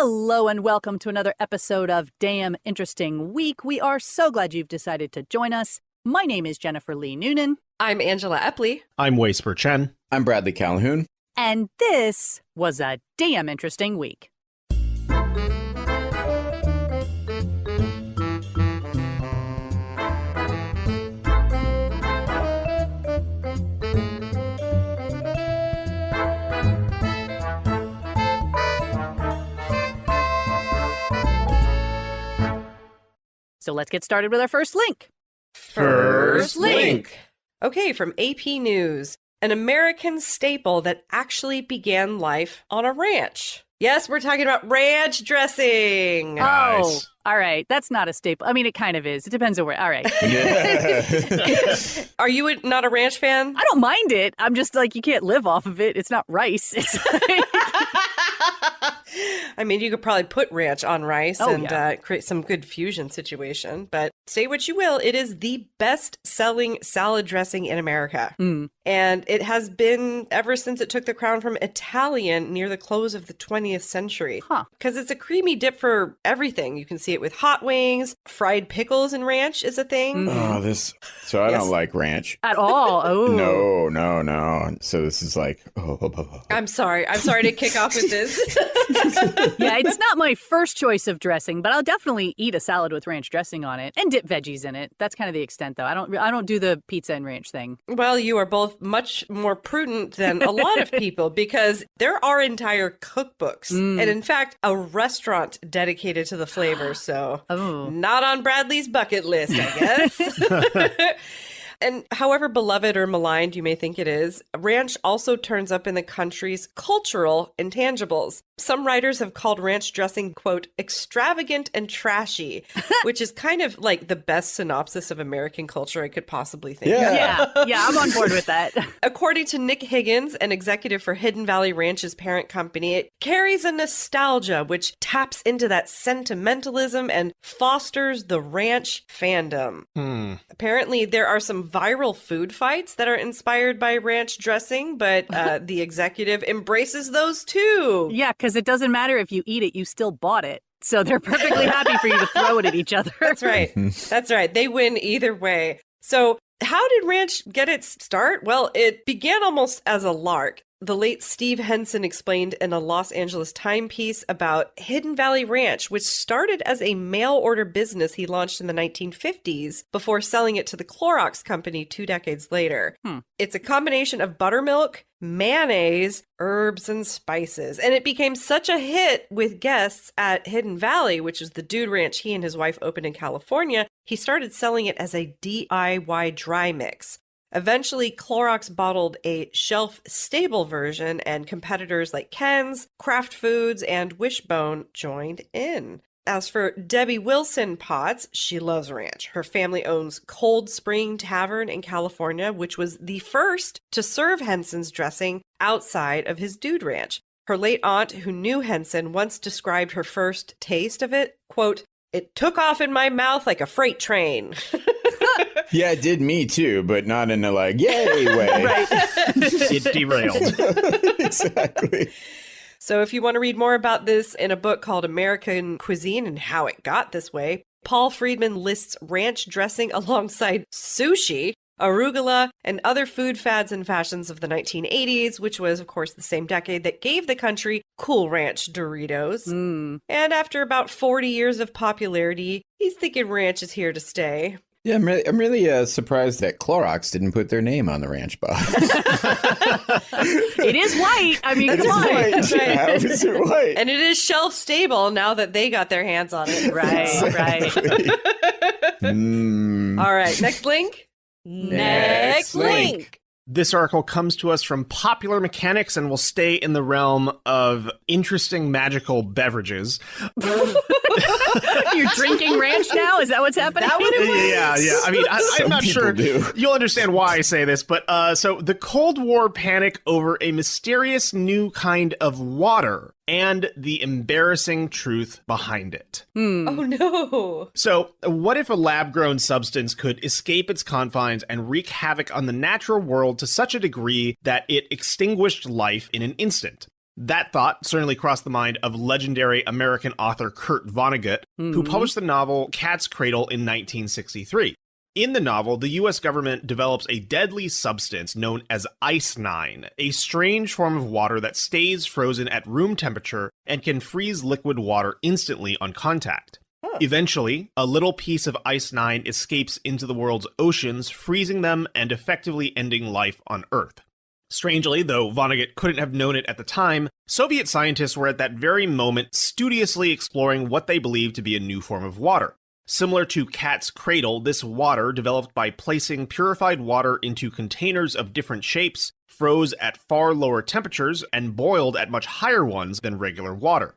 Hello and welcome to another episode of Damn Interesting Week. We are so glad you've decided to join us. My name is Jennifer Lee Noonan. I'm Angela Epley. I'm Spurr-Chen. I'm Bradley Calhoun. And this was a damn interesting week. So let's get started with our first link. First link. Okay, from AP News. An American staple that actually began life on a ranch. Yes, we're talking about ranch dressing. Nice. Oh, all right. That's not a staple. I mean, it kind of is. It depends on where. All right. Are you not a ranch fan? I don't mind it. I'm just like, you can't live off of it. It's not rice. It's like... I mean, you could probably put ranch on rice and yeah. create some good fusion situation. But say what you will, it is the best-selling salad dressing in America. And it has been ever since it took the crown from Italian near the close of the 20th century. Because it's a creamy dip for everything. You can see it with hot wings. Fried pickles and ranch is a thing. So I don't like ranch. At all. Oh. No. So this is like, I'm sorry to kick off with this. Yeah, it's not my first choice of dressing, but I'll definitely eat a salad with ranch dressing on it and dip veggies in it. That's kind of the extent, though. I don't do the pizza and ranch thing. Well, you are both much more prudent than a lot of people because there are entire cookbooks and, in fact, a restaurant dedicated to the flavor. So not on Bradley's bucket list, I guess. And however beloved or maligned you may think it is, ranch also turns up in the country's cultural intangibles. Some writers have called ranch dressing, quote, extravagant and trashy, which is kind of like the best synopsis of American culture I could possibly think of. Yeah, I'm on board with that. According to Nick Higgins, an executive for Hidden Valley Ranch's parent company, it carries a nostalgia which taps into that sentimentalism and fosters the ranch fandom. Apparently, there are some viral food fights that are inspired by ranch dressing, but the executive embraces those too. Yeah, because it doesn't matter if you eat it, you still bought it. So they're perfectly happy for you to throw it at each other. That's right. That's right. They win either way. So how did ranch get its start? Well, it began almost as a lark. The late Steve Henson explained in a Los Angeles Times piece about Hidden Valley Ranch, which started as a mail-order business he launched in the 1950s before selling it to the Clorox company 2 decades later. It's a combination of buttermilk, mayonnaise, herbs, and spices. And it became such a hit with guests at Hidden Valley, which is the dude ranch he and his wife opened in California. He started selling it as a DIY dry mix. Eventually, Clorox bottled a shelf-stable version, and competitors like Ken's, Kraft Foods, and Wishbone joined in. As for Debbie Wilson Potts, she loves ranch. Her family owns Cold Spring Tavern in California, which was the first to serve Henson's dressing outside of his dude ranch. Her late aunt, who knew Henson, once described her first taste of it, quote, "It took off in my mouth like a freight train." Yeah, it did me too, but not in a like, yay way. Right. It derailed. Exactly. So if you want to read more about this in a book called American Cuisine and How It Got This Way, Paul Friedman lists ranch dressing alongside sushi, arugula, and other food fads and fashions of the 1980s, which was, of course, the same decade that gave the country Cool Ranch Doritos. And after about 40 years of popularity, he's thinking ranch is here to stay. Yeah, I'm really surprised that Clorox didn't put their name on the ranch box. It is white. I mean, come on. That's right. How is it white? And it is shelf stable now that they got their hands on it. Right. All right, next link. Next link. This article comes to us from Popular Mechanics and will stay in the realm of interesting magical beverages. You're drinking ranch now? Is that what's happening? That what it was? Yeah. I mean, I'm not sure do. you'll understand why I say this, but so the Cold War panic over a mysterious new kind of water and the embarrassing truth behind it. Oh, no. So, what if a lab-grown substance could escape its confines and wreak havoc on the natural world to such a degree that it extinguished life in an instant? That thought certainly crossed the mind of legendary American author Kurt Vonnegut, who published the novel Cat's Cradle in 1963. In the novel, the U.S. government develops a deadly substance known as ice-9, a strange form of water that stays frozen at room temperature and can freeze liquid water instantly on contact. Eventually, a little piece of ice-9 escapes into the world's oceans, freezing them and effectively ending life on Earth. Strangely, though Vonnegut couldn't have known it at the time, Soviet scientists were at that very moment studiously exploring what they believed to be a new form of water. Similar to Cat's Cradle, this water, developed by placing purified water into containers of different shapes, froze at far lower temperatures and boiled at much higher ones than regular water.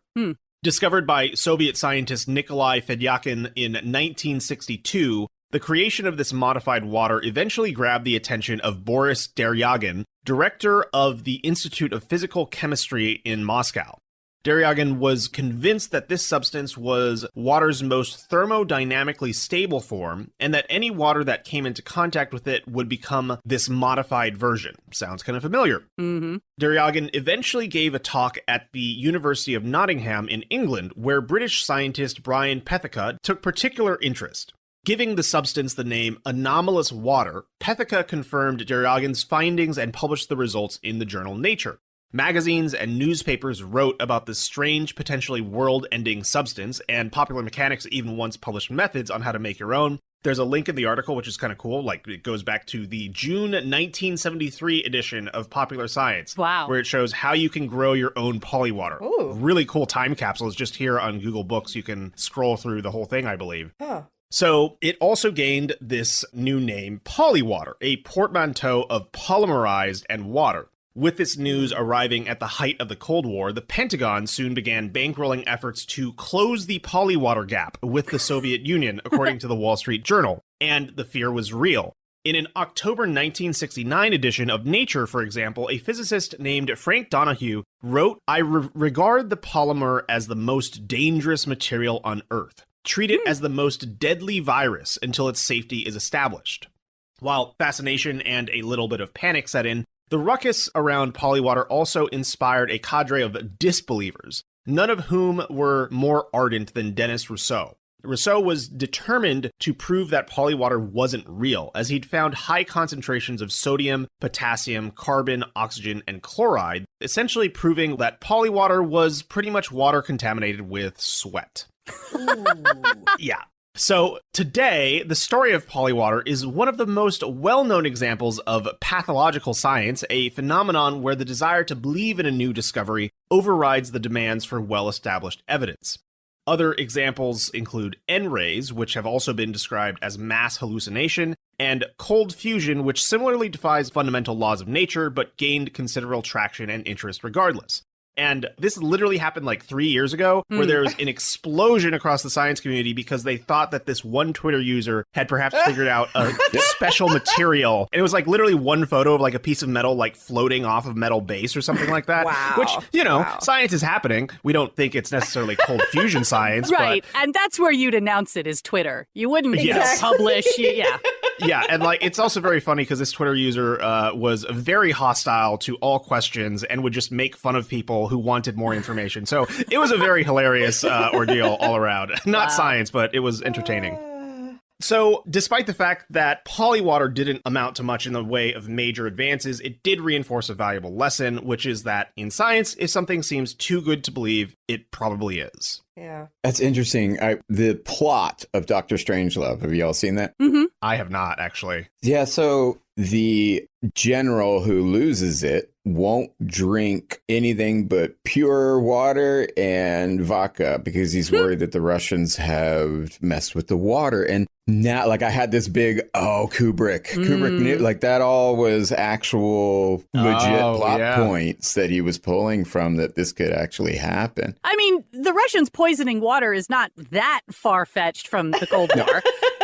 Discovered by Soviet scientist Nikolai Fedyakin in 1962, the creation of this modified water eventually grabbed the attention of Boris Deryagin, director of the Institute of Physical Chemistry in Moscow. Deryagin was convinced that this substance was water's most thermodynamically stable form, and that any water that came into contact with it would become this modified version. Sounds kind of familiar. Deryagin eventually gave a talk at the University of Nottingham in England, where British scientist Brian Pethica took particular interest. Giving the substance the name anomalous water, Pethica confirmed Deryagin's findings and published the results in the journal Nature. Magazines and newspapers wrote about this strange, potentially world-ending substance, and Popular Mechanics even once published methods on how to make your own. There's a link in the article, which is kind of cool. Like, it goes back to the June 1973 edition of Popular Science. Wow. Where it shows how you can grow your own polywater. Ooh. Really cool time capsule. It's just here on Google Books. You can scroll through the whole thing, I believe. Huh. So it also gained this new name, Polywater, a portmanteau of polymerized and water. With this news arriving at the height of the Cold War, the Pentagon soon began bankrolling efforts to close the polywater gap with the Soviet Union, according to the Wall Street Journal. And the fear was real. In an October 1969 edition of Nature, for example, a physicist named Frank Donahue wrote, "I regard the polymer as the most dangerous material on Earth. Treat it as the most deadly virus until its safety is established." While fascination and a little bit of panic set in, the ruckus around polywater also inspired a cadre of disbelievers, none of whom were more ardent than Denis Rousseau. Rousseau was determined to prove that polywater wasn't real, as he'd found high concentrations of sodium, potassium, carbon, oxygen, and chloride, essentially proving that polywater was pretty much water contaminated with sweat. Yeah. So today, the story of polywater is one of the most well-known examples of pathological science, a phenomenon where the desire to believe in a new discovery overrides the demands for well-established evidence. Other examples include N-rays, which have also been described as mass hallucination, and cold fusion, which similarly defies fundamental laws of nature but gained considerable traction and interest regardless. And this literally happened like 3 years ago, where there was an explosion across the science community because they thought that this one Twitter user had perhaps figured out a special material. And it was like literally one photo of like a piece of metal like floating off of metal base or something like that. Wow. Which, you know, science is happening. We don't think it's necessarily cold fusion science. Right. But And that's where you'd announce it, is Twitter. You wouldn't Yes. publish. Yeah. yeah, and like it's also very funny because this Twitter user was very hostile to all questions and would just make fun of people who wanted more information. So it was a very hilarious ordeal all around. Not science, but it was entertaining. So, despite the fact that polywater didn't amount to much in the way of major advances, it did reinforce a valuable lesson, which is that in science, if something seems too good to believe, it probably is. Yeah. That's interesting. The plot of Dr. Strangelove, have you all seen that? Mm-hmm. I have not, actually. Yeah, so the general who loses it won't drink anything but pure water and vodka because he's worried that the Russians have messed with the water. And now, like, I had this big, Kubrick knew, like, that all was actual legit plot points that he was pulling from that this could actually happen. I mean, the Russians poisoning water is not that far-fetched from the Cold War.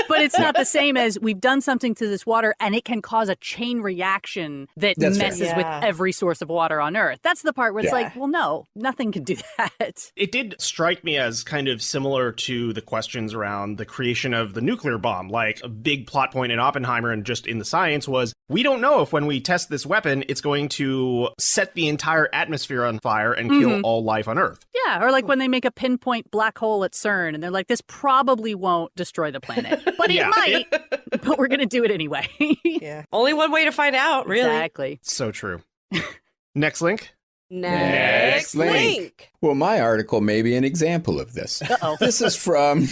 But it's not the same as we've done something to this water and it can cause a chain reaction that messes with every source of water on Earth. That's the part where it's like, well, no, nothing can do that. It did strike me as kind of similar to the questions around the creation of the nuclear bomb. Like a big plot point in Oppenheimer and just in the science was, we don't know if when we test this weapon, it's going to set the entire atmosphere on fire and kill all life on Earth. Yeah, or like when they make a pinpoint black hole at CERN and they're like, this probably won't destroy the planet, but it might, but we're going to do it anyway. Yeah. Only one way to find out, really. Exactly. So true. Next link. Next link. Well, my article may be an example of this. Uh-oh. This is from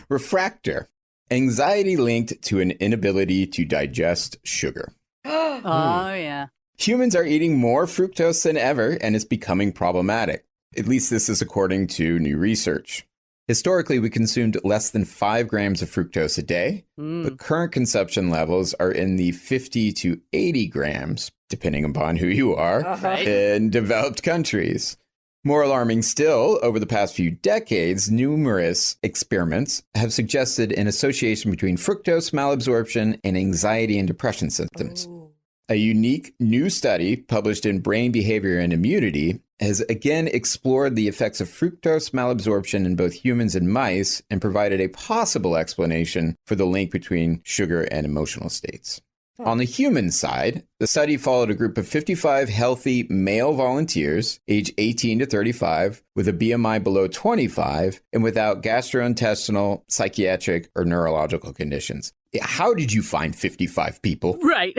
Refractor. Anxiety linked to an inability to digest sugar. Oh, yeah. Humans are eating more fructose than ever, and it's becoming problematic. At least this is according to new research. Historically, we consumed less than 5 grams of fructose a day, but current consumption levels are in the 50 to 80 grams, depending upon who you are, in developed countries. More alarming still, over the past few decades, numerous experiments have suggested an association between fructose malabsorption and anxiety and depression symptoms. Ooh. A unique new study published in Brain Behavior and Immunity has again explored the effects of fructose malabsorption in both humans and mice and provided a possible explanation for the link between sugar and emotional states. On the human side, the study followed a group of 55 healthy male volunteers, age 18 to 35, with a BMI below 25 and without gastrointestinal, psychiatric, or neurological conditions. How did you find 55 people? Right.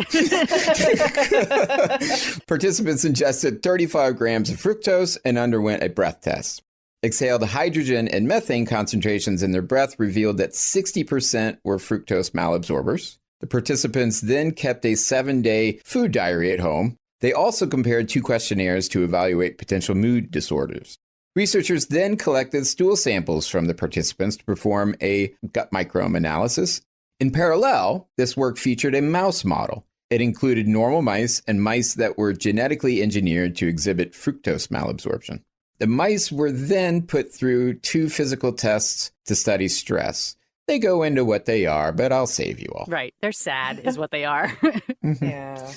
Participants ingested 35 grams of fructose and underwent a breath test. Exhaled hydrogen and methane concentrations in their breath revealed that 60% were fructose malabsorbers. The participants then kept a 7-day food diary at home. They also compared 2 questionnaires to evaluate potential mood disorders. Researchers then collected stool samples from the participants to perform a gut microbiome analysis. In parallel, this work featured a mouse model. It included normal mice and mice that were genetically engineered to exhibit fructose malabsorption. The mice were then put through 2 physical tests to study stress. They go into what they are, but I'll save you all. Right. They're sad is what they are. Yeah.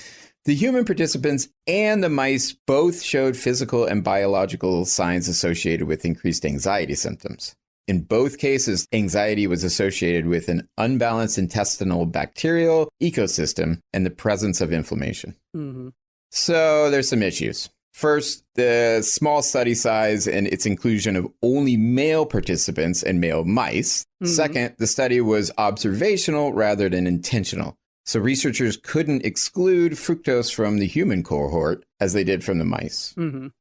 The human participants and the mice both showed physical and biological signs associated with increased anxiety symptoms. In both cases, anxiety was associated with an unbalanced intestinal bacterial ecosystem and the presence of inflammation. So there's some issues. First, the small study size and its inclusion of only male participants and male mice. Second, the study was observational rather than intentional. So researchers couldn't exclude fructose from the human cohort as they did from the mice.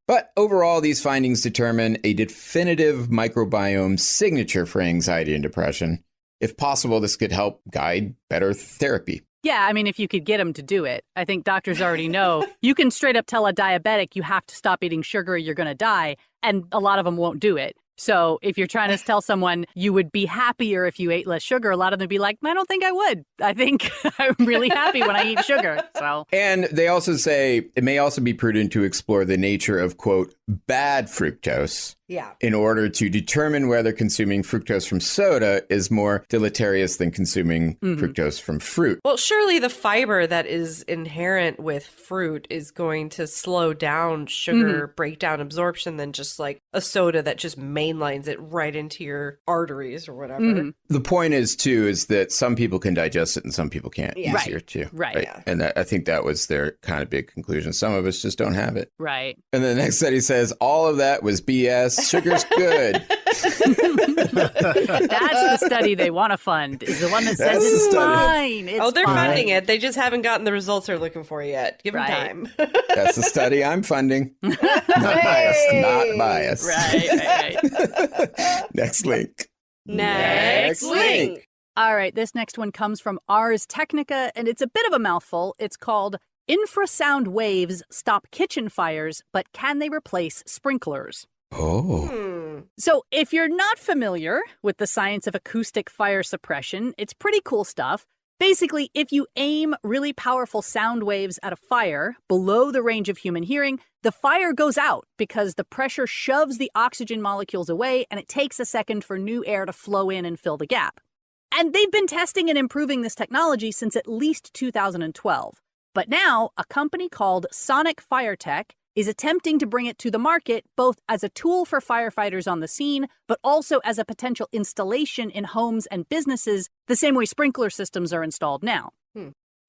But overall, these findings determine a definitive microbiome signature for anxiety and depression. If possible, this could help guide better therapy. Yeah, I mean, if you could get them to do it. I think doctors already know. You can straight up tell a diabetic you have to stop eating sugar or you're going to die, and a lot of them won't do it. So if you're trying to tell someone you would be happier if you ate less sugar, a lot of them would be like, I don't think I would. I think I'm really happy when I eat sugar. So, and they also say it may also be prudent to explore the nature of, quote, bad fructose. Yeah. In order to determine whether consuming fructose from soda is more deleterious than consuming fructose from fruit. Well, surely the fiber that is inherent with fruit is going to slow down sugar breakdown absorption than just like a soda that just mainlines it right into your arteries or whatever. The point is, too, is that some people can digest it and some people can't Yeah. easier, too. Right. Yeah. And I think that was their kind of big conclusion. Some of us just don't have it. right. And the next study says all of that was BS. Sugar's good. That's the study they want to fund, is the one that says That's the it's study. fine. It's They're fine. funding it. They just haven't gotten the results they're looking for yet. Give them Right. time. That's the study I'm funding. Not biased. Not biased. Right. Next link. Next link. All right, this next one comes from Ars Technica, and it's a bit of a mouthful. It's called Infrasound Waves Stop Kitchen Fires, but Can They Replace Sprinklers? Oh. So if you're not familiar with the science of acoustic fire suppression, it's pretty cool stuff. Basically, if you aim really powerful sound waves at a fire below the range of human hearing, the fire goes out because the pressure shoves the oxygen molecules away and it takes a second for new air to flow in and fill the gap. And they've been testing and improving this technology since at least 2012. But now, a company called Sonic Fire Tech is attempting to bring it to the market both as a tool for firefighters on the scene, but also as a potential installation in homes and businesses, the same way sprinkler systems are installed now.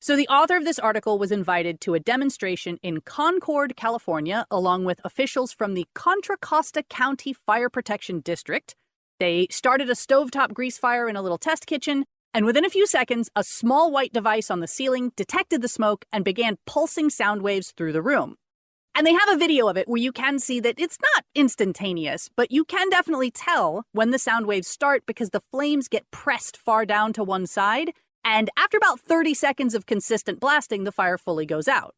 So the author of this article was invited to a demonstration in Concord, California, along with officials from the Contra Costa County Fire Protection District. They started a stovetop grease fire in a little test kitchen, and within a few seconds, a small white device on the ceiling detected the smoke and began pulsing sound waves through the room. And they have a video of it where you can see that it's not instantaneous, but you can definitely tell when the sound waves start because the flames get pressed far down to one side, and after about 30 seconds of consistent blasting, the fire fully goes out.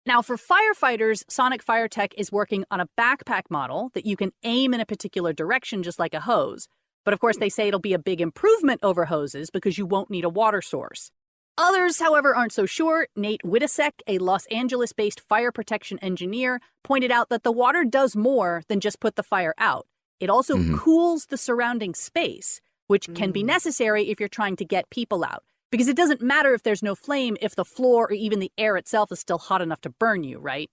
Now, for firefighters, Sonic Fire Tech is working on a backpack model that you can aim in a particular direction just like a hose. But of course, they say it'll be a big improvement over hoses because you won't need a water source. Others, however, aren't so sure. Nate Witasek, a Los Angeles-based fire protection engineer, pointed out that the water does more than just put the fire out. It also cools the surrounding space, which can be necessary if you're trying to get people out. Because it doesn't matter if there's no flame if the floor or even the air itself is still hot enough to burn you, right?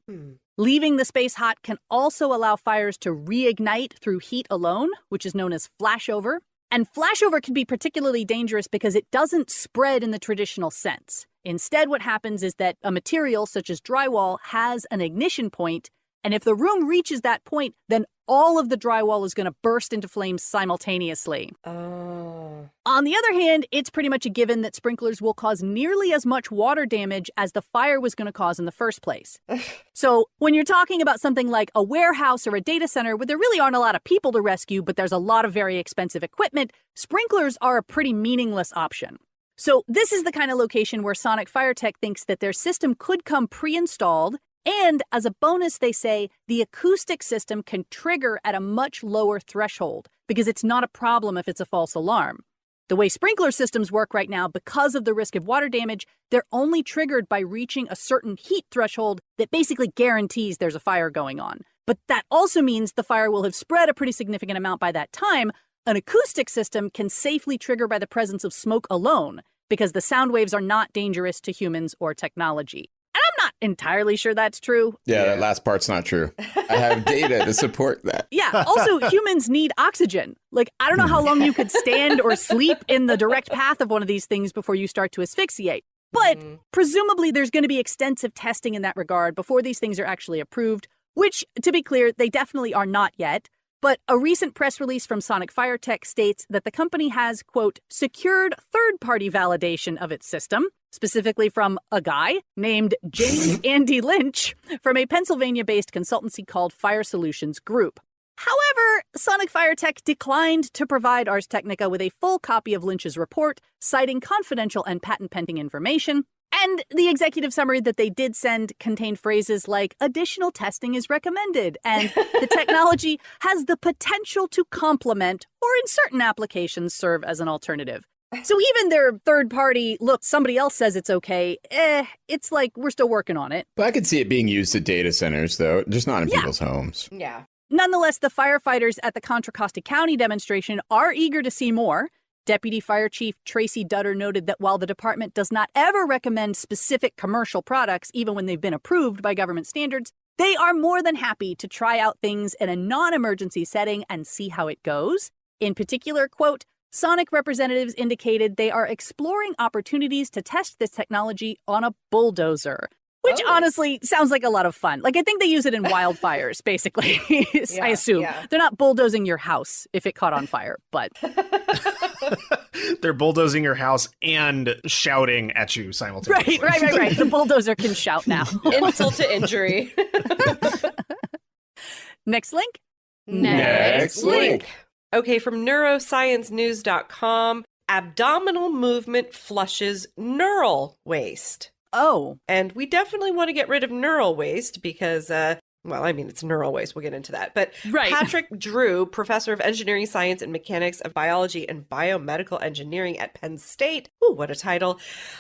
Leaving the space hot can also allow fires to reignite through heat alone, which is known as flashover. And flashover can be particularly dangerous because it doesn't spread in the traditional sense. Instead, what happens is that a material such as drywall has an ignition point, and if the room reaches that point, then all of the drywall is going to burst into flames simultaneously. On the other hand, it's pretty much a given that sprinklers will cause nearly as much water damage as the fire was going to cause in the first place. So when you're talking about something like a warehouse or a data center where there really aren't a lot of people to rescue, but there's a lot of very expensive equipment, sprinklers are a pretty meaningless option. So this is the kind of location where Sonic Fire Tech thinks that their system could come pre-installed. And as a bonus, they say the acoustic system can trigger at a much lower threshold because it's not a problem if it's a false alarm. The way sprinkler systems work right now, because of the risk of water damage, they're only triggered by reaching a certain heat threshold that basically guarantees there's a fire going on. But that also means the fire will have spread a pretty significant amount by that time. An acoustic system can safely trigger by the presence of smoke alone because the sound waves are not dangerous to humans or technology. I'm not entirely sure that's true. Yeah, that last part's not true. I have data to support that. Yeah, also humans need oxygen. Like, I don't know how long you could stand or sleep in the direct path of one of these things before you start to asphyxiate. But presumably there's going to be extensive testing in that regard before these things are actually approved, which, to be clear, they definitely are not yet. But a recent press release from Sonic Fire Tech states that the company has, quote, secured third-party validation of its system, specifically from a guy named James Andy Lynch from a Pennsylvania-based consultancy called Fire Solutions Group. However, Sonic Fire Tech declined to provide Ars Technica with a full copy of Lynch's report, citing confidential and patent-pending information. And the executive summary that they did send contained phrases like, additional testing is recommended, and the technology has the potential to complement or in certain applications serve as an alternative. So even their third party, look, somebody else says it's okay, it's like we're still working on it. But I could see it being used at data centers, though, just not in people's homes. Yeah. Nonetheless, the firefighters at the Contra Costa County demonstration are eager to see more. Deputy Fire Chief Tracy Dutter noted that while the department does not ever recommend specific commercial products, even when they've been approved by government standards, they are more than happy to try out things in a non-emergency setting and see how it goes. In particular, quote, Sonic representatives indicated they are exploring opportunities to test this technology on a bulldozer, which honestly sounds like a lot of fun. Like, I think they use it in wildfires, basically, I assume. Yeah. They're not bulldozing your house if it caught on fire, but... They're bulldozing your house and shouting at you simultaneously. Right. The bulldozer can shout now. Insult to injury. Next link. Next link. Okay, from neurosciencenews.com, abdominal movement flushes neural waste. Oh. And we definitely want to get rid of neural waste because, it's neural waste. We'll get into that. But right. Patrick Drew, professor of engineering science and mechanics of biology and biomedical engineering at Penn State. Ooh, what a title.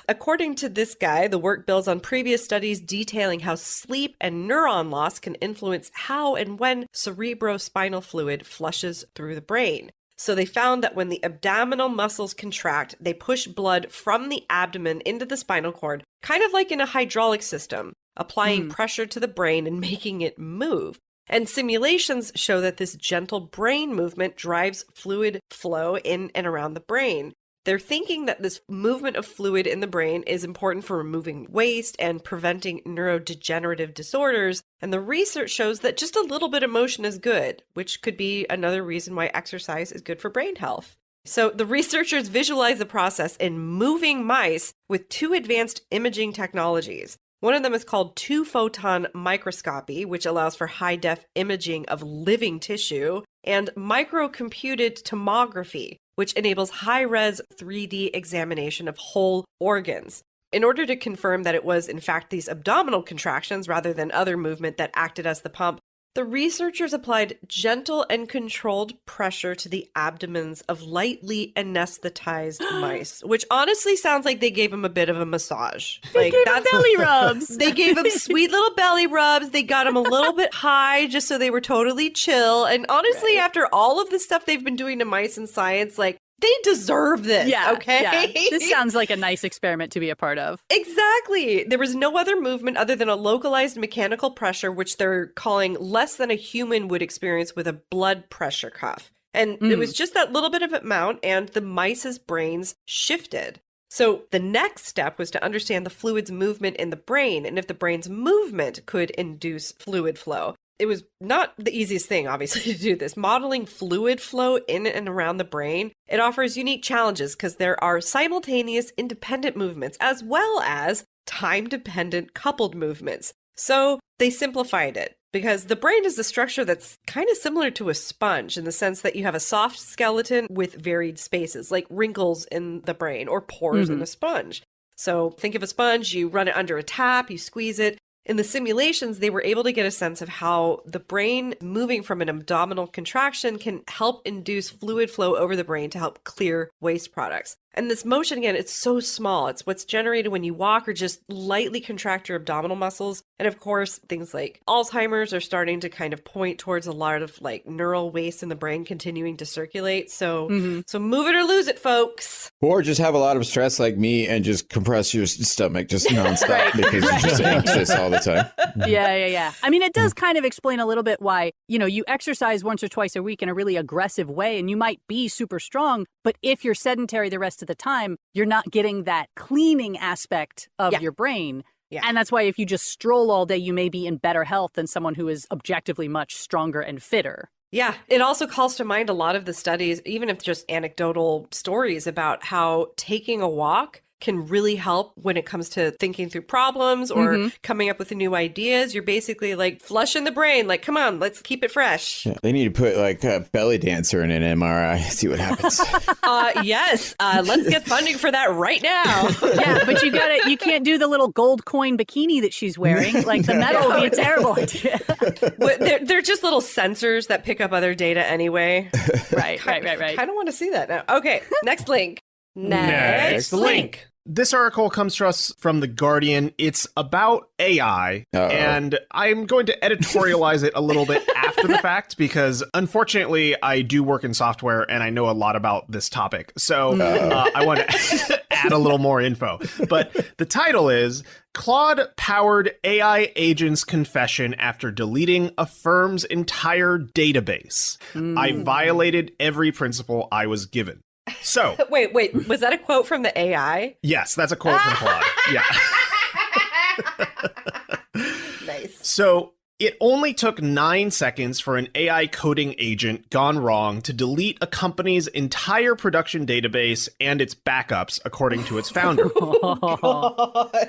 According to this guy, the work builds on previous studies detailing how sleep and neuron loss can influence how and when cerebrospinal fluid flushes through the brain. So they found that when the abdominal muscles contract, they push blood from the abdomen into the spinal cord, kind of like in a hydraulic system, applying pressure to the brain and making it move. And simulations show that this gentle brain movement drives fluid flow in and around the brain. They're thinking that this movement of fluid in the brain is important for removing waste and preventing neurodegenerative disorders. And the research shows that just a little bit of motion is good, which could be another reason why exercise is good for brain health. So the researchers visualize the process in moving mice with 2 advanced imaging technologies. One of them is called 2-photon microscopy, which allows for high-def imaging of living tissue, and microcomputed tomography, which enables high-res 3D examination of whole organs. In order to confirm that it was, in fact, these abdominal contractions rather than other movement that acted as the pump, the researchers applied gentle and controlled pressure to the abdomens of lightly anesthetized mice, which honestly sounds like they gave them a bit of a massage. They gave them belly rubs. They gave them sweet little belly rubs. They got them a little bit high just so they were totally chill. And honestly, after all of the stuff they've been doing to mice in science, like, they deserve this, okay? Yeah. This sounds like a nice experiment to be a part of. Exactly. There was no other movement other than a localized mechanical pressure, which they're calling less than a human would experience with a blood pressure cuff. And it was just that little bit of amount, and the mice's brains shifted. So the next step was to understand the fluid's movement in the brain, and if the brain's movement could induce fluid flow. It was not the easiest thing, obviously, to do this. Modeling fluid flow in and around the brain, it offers unique challenges because there are simultaneous independent movements as well as time-dependent coupled movements. So they simplified it because the brain is a structure that's kind of similar to a sponge in the sense that you have a soft skeleton with varied spaces, like wrinkles in the brain or pores in a sponge. So think of a sponge, you run it under a tap, you squeeze it. In the simulations, they were able to get a sense of how the brain moving from an abdominal contraction can help induce fluid flow over the brain to help clear waste products. And this motion, again, it's so small. It's what's generated when you walk or just lightly contract your abdominal muscles. And of course, things like Alzheimer's are starting to kind of point towards a lot of like neural waste in the brain continuing to circulate. So, so move it or lose it, folks. Or just have a lot of stress like me and just compress your stomach just nonstop because you're just anxious all the time. Yeah. I mean, it does kind of explain a little bit why, you exercise once or twice a week in a really aggressive way and you might be super strong, but if you're sedentary the rest of the time, you're not getting that cleaning aspect of your brain. Yeah. And that's why if you just stroll all day, you may be in better health than someone who is objectively much stronger and fitter. Yeah, it also calls to mind a lot of the studies, even if just anecdotal stories about how taking a walk can really help when it comes to thinking through problems or coming up with new ideas. You're basically like flushing the brain, like, come on, let's keep it fresh. Yeah, they need to put like a belly dancer in an MRI, see what happens. Yes, let's get funding for that right now. Yeah, but you can't do the little gold coin bikini that she's wearing. Like the metal would be a terrible idea. They're just little sensors that pick up other data anyway. Right. Kind of want to see that now. Okay, next link. Next link. This article comes to us from The Guardian. It's about AI, and I'm going to editorialize it a little bit after the fact because, unfortunately, I do work in software and I know a lot about this topic. So I want to add a little more info. But the title is Claude-Powered AI Agent's Confession After Deleting a Firm's Entire Database. I violated every principle I was given. So wait, was that a quote from the AI? Yes, that's a quote from Claude. Yeah. Nice. So it only took 9 seconds for an AI coding agent gone wrong to delete a company's entire production database and its backups, according to its founder.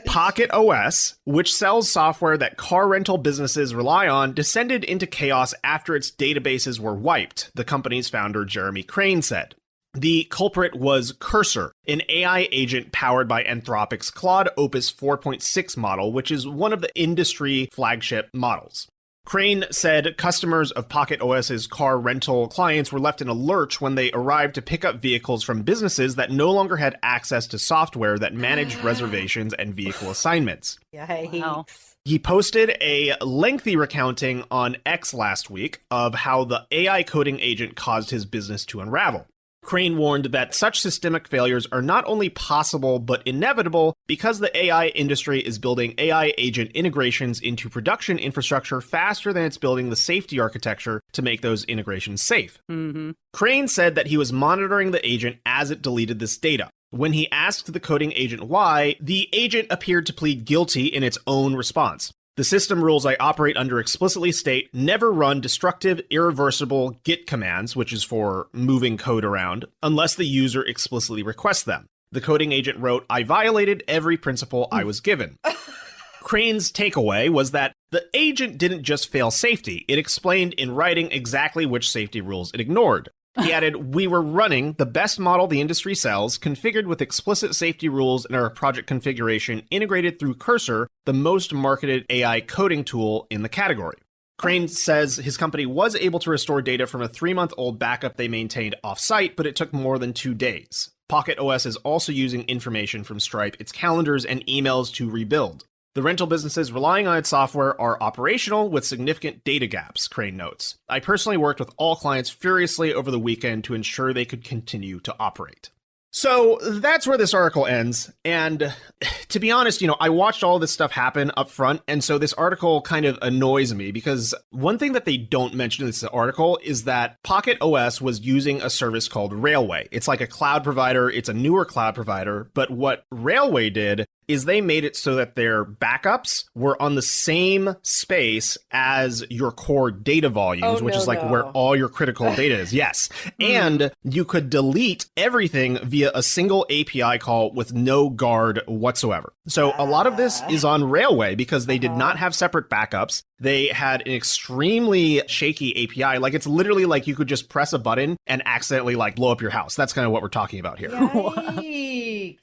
Pocket OS, which sells software that car rental businesses rely on, descended into chaos after its databases were wiped, the company's founder Jeremy Crane said. The culprit was Cursor, an AI agent powered by Anthropic's Claude Opus 4.6 model, which is one of the industry flagship models. Crane said customers of Pocket OS's car rental clients were left in a lurch when they arrived to pick up vehicles from businesses that no longer had access to software that managed reservations and vehicle assignments. Yikes. Wow. He posted a lengthy recounting on X last week of how the AI coding agent caused his business to unravel. Crane warned that such systemic failures are not only possible but inevitable because the AI industry is building AI agent integrations into production infrastructure faster than it's building the safety architecture to make those integrations safe. Mm-hmm. Crane said that he was monitoring the agent as it deleted this data. When he asked the coding agent why, the agent appeared to plead guilty in its own response. The system rules I operate under explicitly state never run destructive, irreversible git commands, which is for moving code around, unless the user explicitly requests them. The coding agent wrote, I violated every principle I was given. Crane's takeaway was that the agent didn't just fail safety, it explained in writing exactly which safety rules it ignored. He added, we were running the best model the industry sells, configured with explicit safety rules in our project configuration, integrated through Cursor, the most marketed AI coding tool in the category. Crane says his company was able to restore data from a 3-month-old backup they maintained off-site, but it took more than 2 days. Pocket OS is also using information from Stripe, its calendars, and emails to rebuild. The rental businesses relying on its software are operational with significant data gaps, Crane notes. I personally worked with all clients furiously over the weekend to ensure they could continue to operate. So that's where this article ends. And to be honest, I watched all this stuff happen up front. And so this article kind of annoys me because one thing that they don't mention in this article is that Pocket OS was using a service called Railway. It's like a cloud provider. It's a newer cloud provider. But what Railway did is they made it so that their backups were on the same space as your core data volumes, which is like where all your critical data is. Yes. And you could delete everything via a single API call with no guard whatsoever. So a lot of this is on Railway because they did not have separate backups. They had an extremely shaky API. Like it's literally like you could just press a button and accidentally like blow up your house. That's kind of what we're talking about here.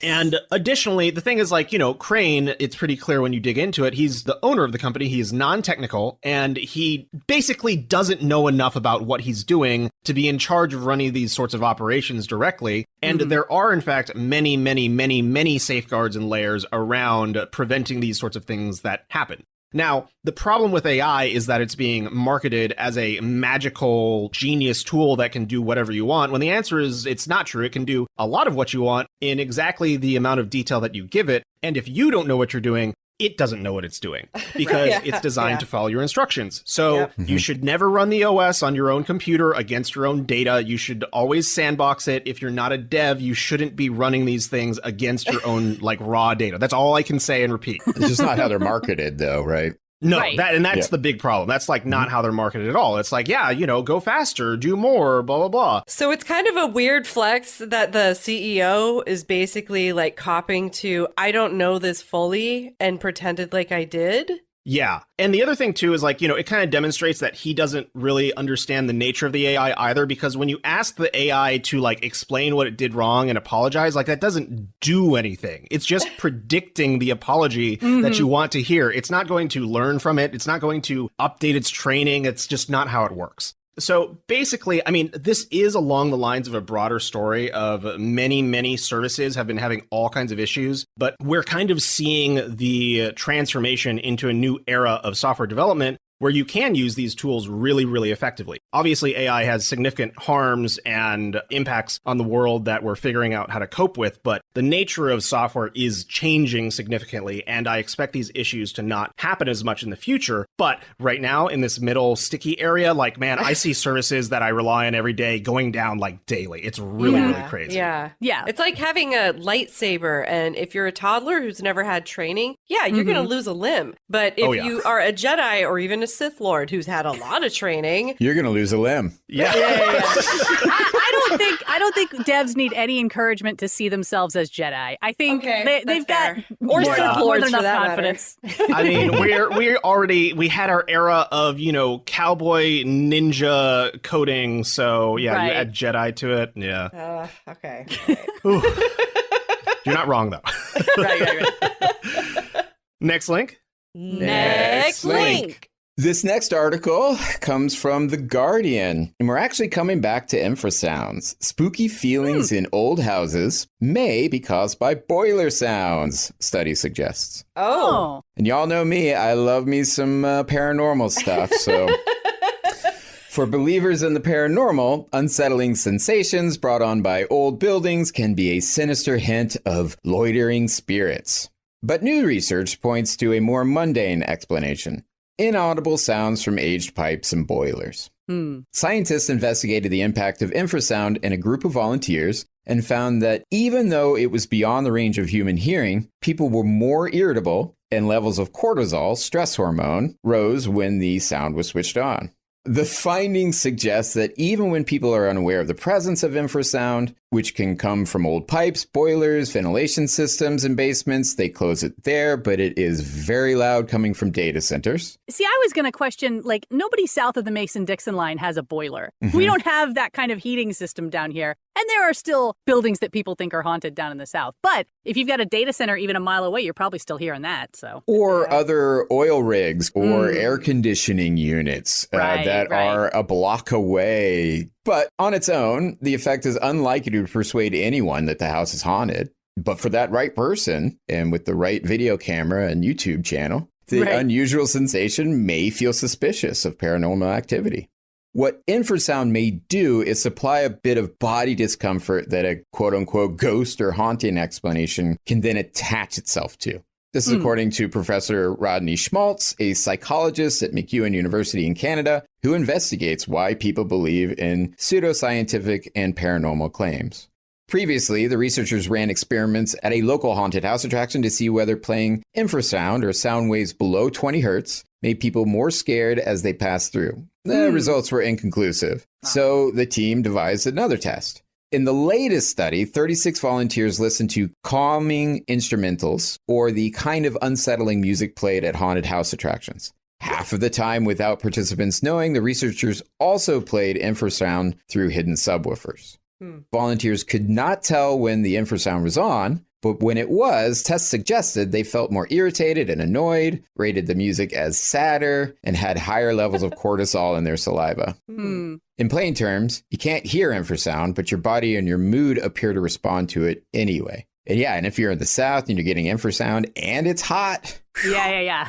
And additionally, the thing is like, Crane, it's pretty clear when you dig into it, he's the owner of the company. He is non-technical and he basically doesn't know enough about what he's doing to be in charge of running these sorts of operations directly. And there are, in fact, many, many, many, many safeguards and layers around preventing these sorts of things that happen. Now, the problem with AI is that it's being marketed as a magical genius tool that can do whatever you want, when the answer is it's not true. It can do a lot of what you want in exactly the amount of detail that you give it. And if you don't know what you're doing, it doesn't know what it's doing because it's designed to follow your instructions. So you should never run the OS on your own computer against your own data. You should always sandbox it. If you're not a dev, you shouldn't be running these things against your own like raw data. That's all I can say and repeat. It's just not how they're marketed though, right? No, Right. that's the big problem. That's like not how they're marketed at all. It's like, go faster, do more, blah, blah, blah. So it's kind of a weird flex that the CEO is basically like copying to, I don't know this fully and pretended like I did. Yeah. And the other thing, too, is like, it kind of demonstrates that he doesn't really understand the nature of the AI either, because when you ask the AI to like explain what it did wrong and apologize, like that doesn't do anything. It's just predicting the apology that you want to hear. It's not going to learn from it. It's not going to update its training. It's just not how it works. So basically, this is along the lines of a broader story of many, many services have been having all kinds of issues, but we're kind of seeing the transformation into a new era of software development where you can use these tools really, really effectively. Obviously, AI has significant harms and impacts on the world that we're figuring out how to cope with, but the nature of software is changing significantly, and I expect these issues to not happen as much in the future. But right now, in this middle sticky area, like, man, I see services that I rely on every day going down like daily. It's really, really crazy. Yeah. Yeah. It's like having a lightsaber, and if you're a toddler who's never had training, you're going to lose a limb. But if you are a Jedi or even a Sith Lord who's had a lot of training, You're going to lose a limb. Yeah. I don't think devs need any encouragement to see themselves as Jedi. I think they've got or more, Sith more Lords than for enough that confidence. we had our era of, cowboy ninja coding. So you add Jedi to it. Yeah. Okay. You're not wrong though. Right. Next link. Next link. This next article comes from The Guardian, and we're actually coming back to infrasounds. Spooky feelings in old houses may be caused by boiler sounds, study suggests. Oh. And y'all know me, I love me some paranormal stuff, so... For believers in the paranormal, unsettling sensations brought on by old buildings can be a sinister hint of loitering spirits. But new research points to a more mundane explanation: inaudible sounds from aged pipes and boilers. Scientists investigated the impact of infrasound in a group of volunteers and found that even though it was beyond the range of human hearing, people were more irritable and levels of cortisol, stress hormone, rose when the sound was switched on. The findings suggest that even when people are unaware of the presence of infrasound, which can come from old pipes, boilers, ventilation systems, and basements, they close it there, but it is very loud coming from data centers. See, I was going to question, like, nobody south of the Mason-Dixon line has a boiler. We don't have that kind of heating system down here. And there are still buildings that people think are haunted down in the south. But if you've got a data center even a mile away, you're probably still hearing that. So, or other oil rigs or air conditioning units that are a block away. But on its own, the effect is unlikely to persuade anyone that the house is haunted. But for that right person, and with the right video camera and YouTube channel, the unusual sensation may feel suspicious of paranormal activity. What infrasound may do is supply a bit of body discomfort that a quote-unquote ghost or haunting explanation can then attach itself to. This is according to Professor Rodney Schmaltz, a psychologist at MacEwan University in Canada, who investigates why people believe in pseudoscientific and paranormal claims. Previously, the researchers ran experiments at a local haunted house attraction to see whether playing infrasound, or sound waves below 20 hertz, made people more scared as they passed through. The results were inconclusive, so the team devised another test. In the latest study, 36 volunteers listened to calming instrumentals, or the kind of unsettling music played at haunted house attractions. Half of the time, without participants knowing, the researchers also played infrasound through hidden subwoofers. Volunteers could not tell when the infrasound was on, but when it was, tests suggested they felt more irritated and annoyed, rated the music as sadder, and had higher levels of cortisol in their saliva. In plain terms, you can't hear infrasound, but your body and your mood appear to respond to it anyway. And if you're in the South and you're getting infrasound and it's hot, Yeah.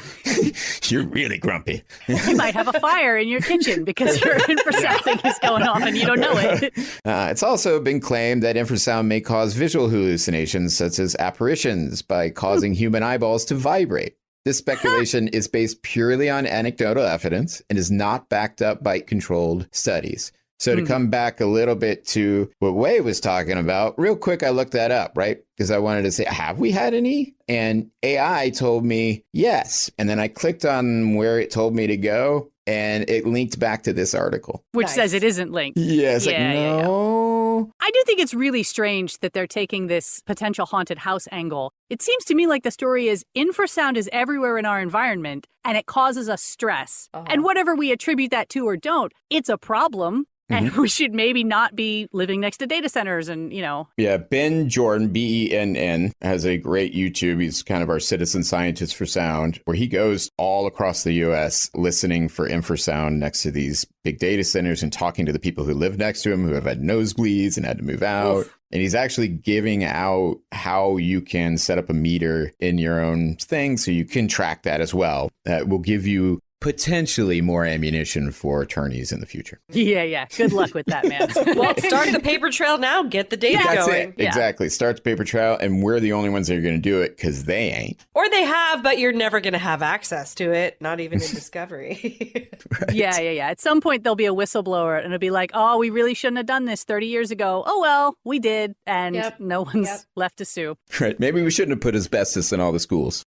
you're really grumpy. You might have a fire in your kitchen because your infrasound thing is going off and you don't know it. It's also been claimed that infrasound may cause visual hallucinations, such as apparitions, by causing human eyeballs to vibrate. This speculation is based purely on anecdotal evidence and is not backed up by controlled studies. So to come back a little bit to what Wei was talking about, real quick, I looked that up, right? Because I wanted to say, have we had any? And AI told me yes. And then I clicked on where it told me to go, and it linked back to this article. Which says it isn't linked. Yes, Yeah. no. I do think it's really strange that they're taking this potential haunted house angle. It seems to me like the story is infrasound is everywhere in our environment, and it causes us stress. And whatever we attribute that to or don't, it's a problem. And we should maybe not be living next to data centers and, Yeah, Ben Jordan, BENN, has a great YouTube. He's kind of our citizen scientist for sound, where he goes all across the U.S. listening for infrasound next to these big data centers and talking to the people who live next to him who have had nosebleeds and had to move out. Oof. And he's actually giving out how you can set up a meter in your own thing so you can track that as well. That will give you potentially more ammunition for attorneys in the future. Yeah. Good luck with that, man. Well, start the paper trail now. Get the data That's going. it. Exactly. Start the paper trail, and we're the only ones that are going to do it because they ain't. Or they have, but you're never going to have access to it, not even in discovery. Right. Yeah. At some point, there'll be a whistleblower, and it'll be like, oh, we really shouldn't have done this 30 years ago. Oh, well, we did, and no one's left to sue. Right. Maybe we shouldn't have put asbestos in all the schools.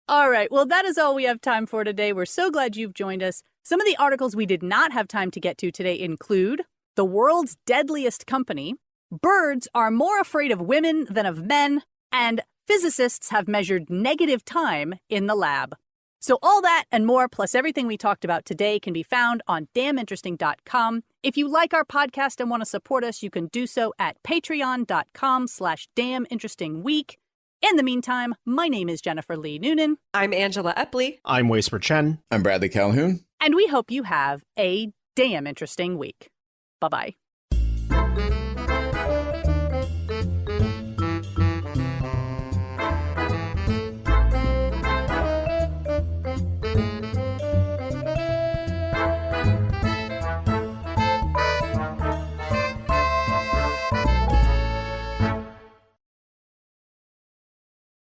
All right. Well, that is all we have time for today. We're so glad you've joined us. Some of the articles we did not have time to get to today include The World's Deadliest Company, Birds Are More Afraid of Women Than of Men, and Physicists Have Measured Negative Time in the Lab. So all that and more, plus everything we talked about today, can be found on damninteresting.com. If you like our podcast and want to support us, you can do so at patreon.com/damninterestingweek. In the meantime, my name is Jennifer Lee Noonan. I'm Angela Epley. I'm Spurr-Chen. I'm Bradley Calhoun. And we hope you have a damn interesting week. Bye-bye.